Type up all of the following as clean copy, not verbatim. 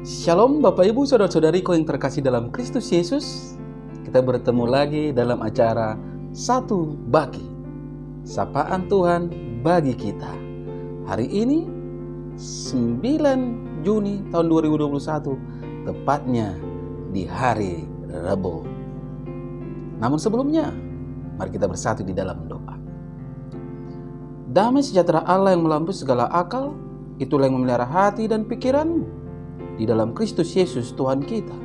Shalom Bapak Ibu Saudara-saudariku yang terkasih dalam Kristus Yesus. Kita bertemu lagi dalam acara Satu Bagi, Sapaan Tuhan bagi kita. Hari ini 9 Juni tahun 2021, tepatnya di hari Rabu. Namun sebelumnya, mari kita bersatu di dalam doa. Damai sejahtera Allah yang melampaui segala akal, itulah yang memelihara hati dan pikiranmu di dalam Kristus Yesus Tuhan kita.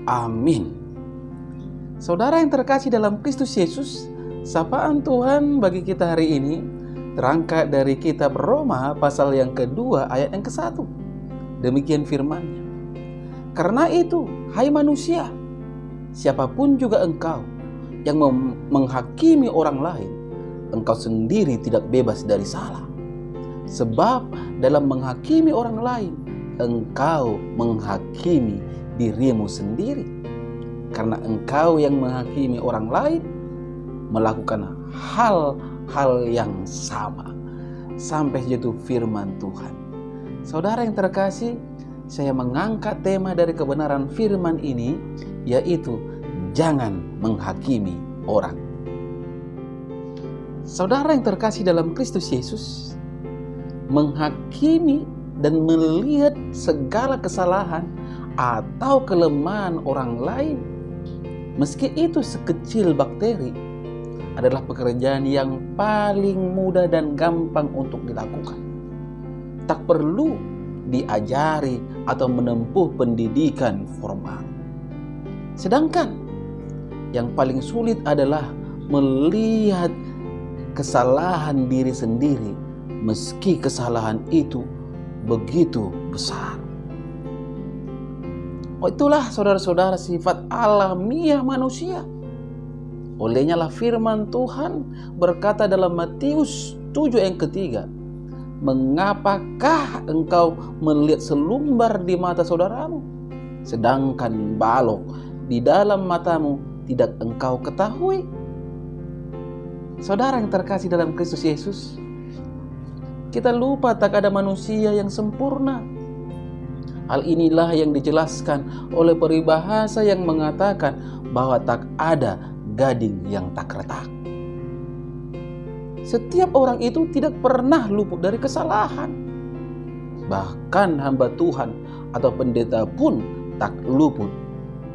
Amin. Saudara yang terkasih dalam Kristus Yesus, sapaan Tuhan bagi kita hari ini terangkat dari kitab Roma pasal yang kedua ayat yang ke-1. Demikian firman-Nya. Karena itu, hai manusia, siapapun juga engkau yang menghakimi orang lain, engkau sendiri tidak bebas dari salah. Sebab dalam menghakimi orang lain, engkau menghakimi dirimu sendiri, karena engkau yang menghakimi orang lain melakukan hal-hal yang sama. Sampai jatuh firman Tuhan. Saudara yang terkasih, saya mengangkat tema dari kebenaran firman ini, yaitu jangan menghakimi orang. Saudara yang terkasih dalam Kristus Yesus, menghakimi dan melihat segala kesalahan atau kelemahan orang lain, meski itu sekecil bakteri, adalah pekerjaan yang paling mudah dan gampang untuk dilakukan. Tak perlu diajari atau menempuh pendidikan formal. Sedangkan yang paling sulit adalah melihat kesalahan diri sendiri, meski kesalahan itu begitu besar. Itulah saudara-saudara sifat alamiah manusia. Olehnya lah firman Tuhan berkata dalam Matius 7 yang ke-3, mengapakah engkau melihat selumbar di mata saudaramu, sedangkan balok di dalam matamu tidak engkau ketahui? Saudara yang terkasih dalam Kristus Yesus, kita lupa tak ada manusia yang sempurna. Hal inilah yang dijelaskan oleh peribahasa yang mengatakan bahwa tak ada gading yang tak retak. Setiap orang itu tidak pernah luput dari kesalahan. Bahkan hamba Tuhan atau pendeta pun tak luput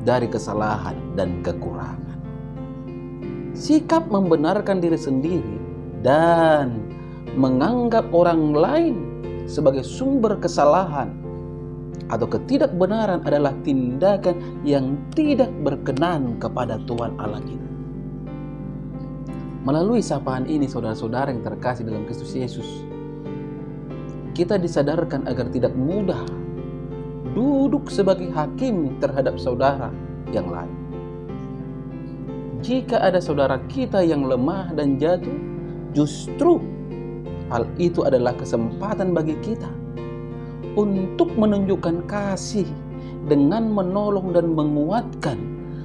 dari kesalahan dan kekurangan. Sikap membenarkan diri sendiri dan menganggap orang lain sebagai sumber kesalahan atau ketidakbenaran adalah tindakan yang tidak berkenan kepada Tuhan Allah kita. Melalui sapaan ini, saudara-saudara yang terkasih dalam Kristus Yesus, kita disadarkan agar tidak mudah duduk sebagai hakim terhadap saudara yang lain. Jika ada saudara kita yang lemah dan jatuh, justru hal itu adalah kesempatan bagi kita untuk menunjukkan kasih dengan menolong dan menguatkan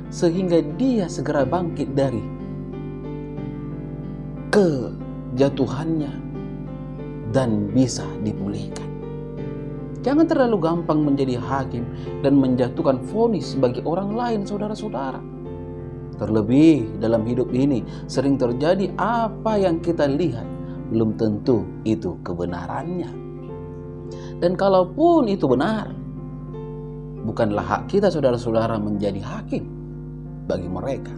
sehingga dia segera bangkit dari kejatuhannya dan bisa dipulihkan. Jangan terlalu gampang menjadi hakim dan menjatuhkan vonis bagi orang lain, saudara-saudara. Terlebih dalam hidup ini sering terjadi apa yang kita lihat belum tentu itu kebenarannya. Dan kalaupun itu benar, bukanlah hak kita saudara-saudara menjadi hakim bagi mereka.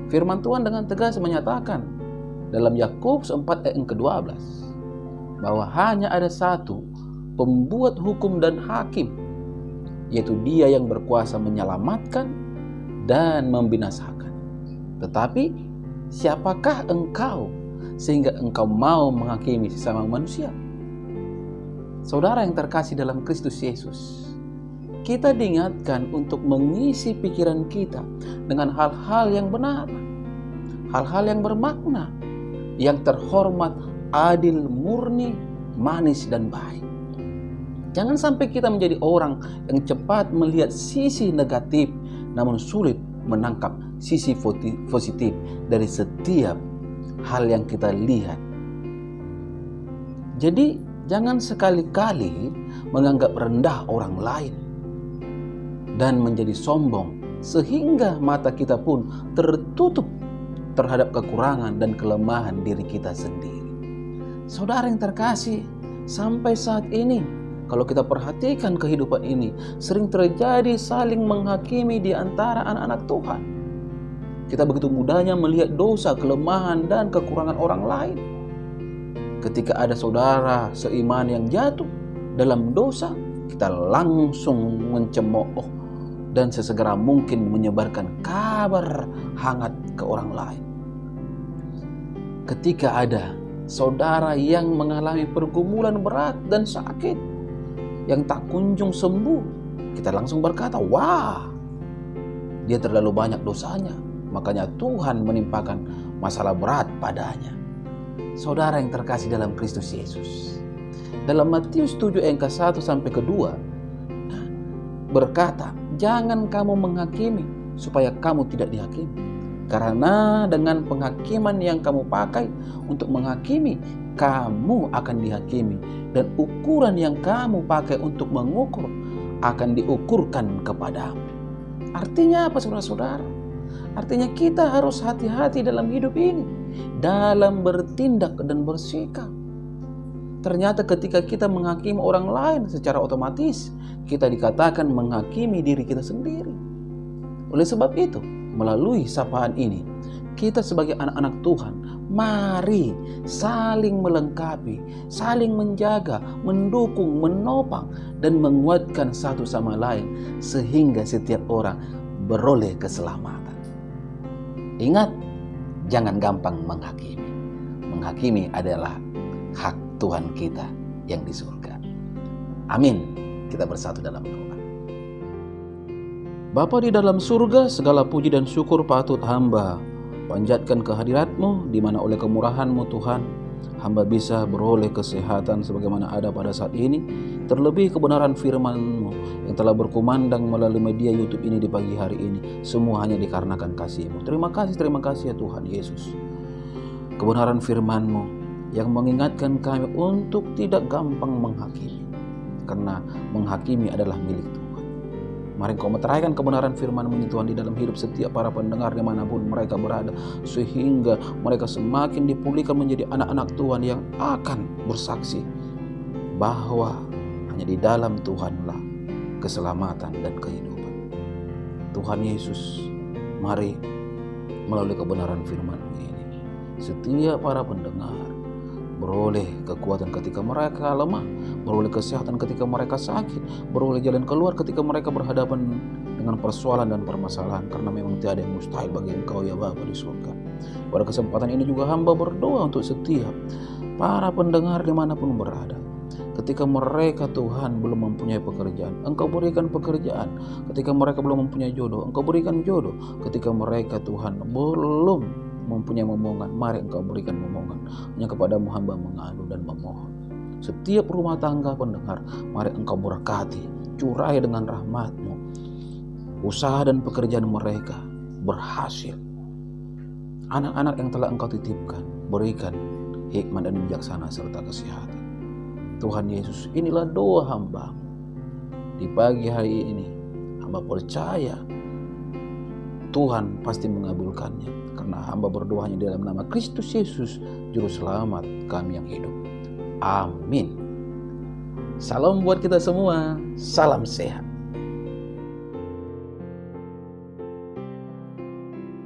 Firman Tuhan dengan tegas menyatakan dalam Yakobus 4 ayat ke-12 bahwa hanya ada satu pembuat hukum dan hakim, yaitu Dia yang berkuasa menyelamatkan dan membinasakan. Tetapi siapakah engkau sehingga engkau mau menghakimi sesama manusia? Saudara yang terkasih dalam Kristus Yesus, kita diingatkan untuk mengisi pikiran kita dengan hal-hal yang benar, hal-hal yang bermakna, yang terhormat, adil, murni, manis, dan baik. Jangan sampai kita menjadi orang yang cepat melihat sisi negatif, namun sulit menangkap sisi positif dari setiap hal yang kita lihat. Jadi Jangan sekali-kali menganggap rendah orang lain dan menjadi sombong sehingga mata kita pun tertutup terhadap kekurangan dan kelemahan diri kita sendiri. Saudara yang terkasih, sampai saat ini kalau kita perhatikan kehidupan ini, sering terjadi saling menghakimi di antara anak-anak Tuhan. Kita begitu mudahnya melihat dosa, kelemahan, dan kekurangan orang lain. Ketika ada saudara seiman yang jatuh dalam dosa, kita langsung mencemooh dan sesegera mungkin menyebarkan kabar hangat ke orang lain. Ketika ada saudara yang mengalami pergumulan berat dan sakit yang tak kunjung sembuh, kita langsung berkata, wah, dia terlalu banyak dosanya, makanya Tuhan menimpakan masalah berat padanya. Saudara yang terkasih dalam Kristus Yesus, dalam Matius 7 ayat 1 sampai 2 berkata, jangan kamu menghakimi supaya kamu tidak dihakimi. Karena dengan penghakiman yang kamu pakai untuk menghakimi, kamu akan dihakimi. Dan ukuran yang kamu pakai untuk mengukur akan diukurkan kepadamu. Artinya apa saudara-saudara? Artinya kita harus hati-hati dalam hidup ini, dalam bertindak dan bersikap. Ternyata ketika kita menghakimi orang lain, secara otomatis kita dikatakan menghakimi diri kita sendiri. Oleh sebab itu, melalui sapaan ini, kita sebagai anak-anak Tuhan, mari saling melengkapi, saling menjaga, mendukung, menopang, dan menguatkan satu sama lain, sehingga setiap orang beroleh keselamatan. Ingat, jangan gampang menghakimi. Menghakimi adalah hak Tuhan kita yang di surga. Amin. Kita bersatu dalam doa. Bapa di dalam surga, segala puji dan syukur patut hamba panjatkan kehadirat-Mu, di mana oleh kemurahan-Mu Tuhan, hamba bisa beroleh kesehatan sebagaimana ada pada saat ini. Terlebih kebenaran firman-Mu yang telah berkumandang melalui media YouTube ini di pagi hari ini, semua hanya dikarenakan kasih-Mu. Terima kasih ya Tuhan Yesus. Kebenaran firman-Mu yang mengingatkan kami untuk tidak gampang menghakimi, karena menghakimi adalah milik Tuhan. Mari Kau meteraikan kebenaran firman-Mu ini Tuhan di dalam hidup setiap para pendengar dimanapun mereka berada, sehingga mereka semakin dipulihkan menjadi anak-anak Tuhan yang akan bersaksi bahwa hanya di dalam Tuhanlah keselamatan dan kehidupan. Tuhan Yesus, mari melalui kebenaran firman-Mu ini, setiap para pendengar beroleh kekuatan ketika mereka lemah, beroleh kesehatan ketika mereka sakit, beroleh jalan keluar ketika mereka berhadapan dengan persoalan dan permasalahan, karena memang tiada yang mustahil bagi Engkau ya Bapa di surga. Pada kesempatan ini juga hamba berdoa untuk setiap para pendengar dimanapun berada. Ketika mereka Tuhan belum mempunyai pekerjaan, Engkau berikan pekerjaan. Ketika mereka belum mempunyai jodoh, Engkau berikan jodoh. Ketika mereka Tuhan belum mempunyai momongan, mari Engkau berikan momongan. Hanya kepadamu hamba mengadu dan memohon. Setiap rumah tangga pendengar, mari Engkau berkati, curai dengan rahmat-Mu. Usaha dan pekerjaan mereka berhasil. Anak-anak yang telah Engkau titipkan, berikan hikmat dan bijaksana serta kesehatan. Tuhan Yesus, inilah doa hamba. Di pagi hari ini, hamba percaya Tuhan pasti mengabulkannya, karena hamba berdoa hanya dalam nama Kristus Yesus, Juru Selamat kami yang hidup. Amin. Salam buat kita semua. Salam sehat.